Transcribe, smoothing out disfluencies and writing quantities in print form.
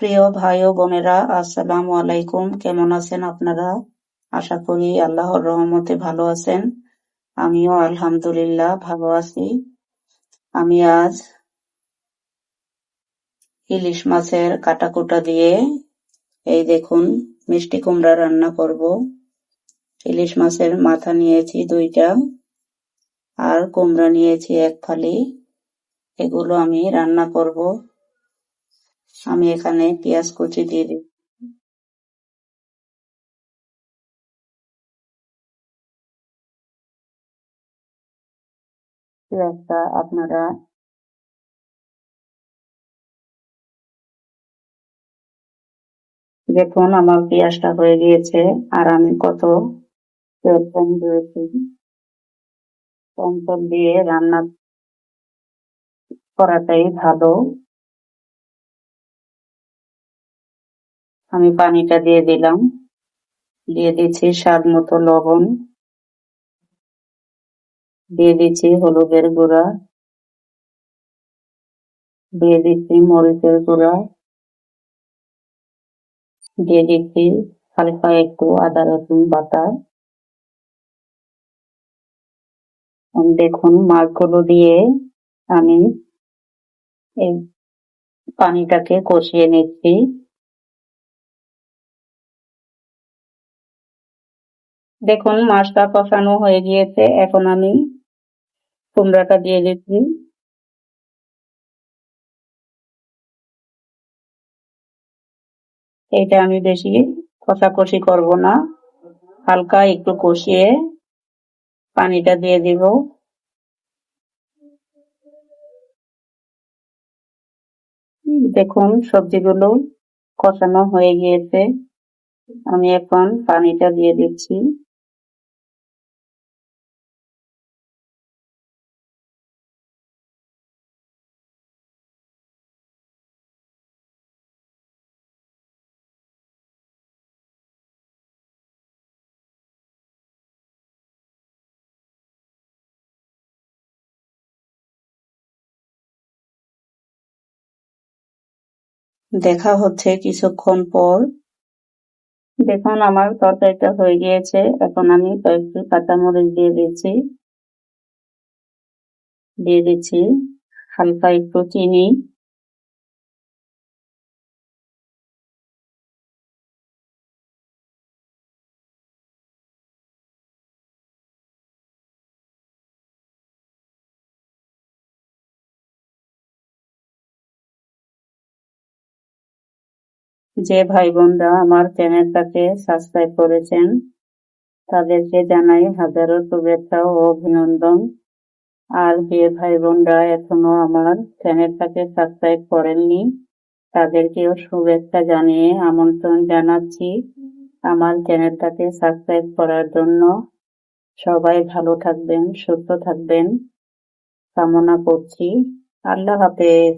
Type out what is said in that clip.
প্রিয় ভাই ও বোনেরা, আসসালামু আলাইকুম। কেমন আছেন আপনারা? আশা করি আল্লাহর রহমতে ভালো আছেন। আমিও আলহামদুলিল্লাহ ভালো আছি। আমি আজ ইলিশ মাছের কাটাকুটা দিয়ে এই দেখুন মিষ্টি কুমড়া রান্না করব। ইলিশ মাছের মাথা নিয়েছি 2টা আর কুমড়া নিয়েছি 1 ফালি। এগুলো আমি রান্না করব। আমি এখানে পেঁয়াজ কুচি দিয়ে দিই। পেঁয়াজটা আপনারা দেখুন আমার পেঁয়াজটা হয়ে গিয়েছে। আর আমি কত তেল কম দিয়েছি, কম তেল দিয়ে রান্না করাটাই ভালো। আমি পানিটা দিয়ে দিলাম, দিয়ে দিচ্ছি স্বাদ মতো লবণ, দিয়ে দিচ্ছি হলুদের গুঁড়া, দিয়ে দিচ্ছি মরিচের গুঁড়া, দিয়ে দিচ্ছি হালকা একটু আদা রসুন বাটা। দেখুন মাছগুলো দিয়ে আমি এই পানিটাকে কষিয়ে নিচ্ছি। দেখুন মাছটা কষানো হয়ে গিয়েছে। এখন আমি কুমড়াটা দিয়ে দিচ্ছি। এটা আমি বেশি কষাকষি করব না, হালকা একটু কষিয়ে পানিটা দিয়ে দিব। দেখুন সবজিগুলো কষানো হয়ে গিয়েছে। আমি এখন পানিটা দিয়ে দিচ্ছি। দেখা হচ্ছে কিছুক্ষণ পর। দেখুন আমার তরকারিটা হয়ে গিয়েছে। এখন আমি কয়েকটি কাঁচামরিচ দিয়ে দিচ্ছি হালকা একটু চিনি, যে ভাই বোনরা আমার চ্যানেলটাকে সাবস্ক্রাইব করেছেন তাদেরকে জানাই হাজারো শুভেচ্ছা ও অভিনন্দন। আর যে ভাই বোনরা এখনো আমার চ্যানেলটাকে সাবস্ক্রাইব করেননি তাদেরকেও শুভেচ্ছা জানিয়ে আমন্ত্রণ জানাচ্ছি আমার চ্যানেলটাকে সাবস্ক্রাইব করার জন্য। সবাই ভালো থাকবেন, সুস্থ থাকবেন কামনা করছি। আল্লাহ হাফেজ।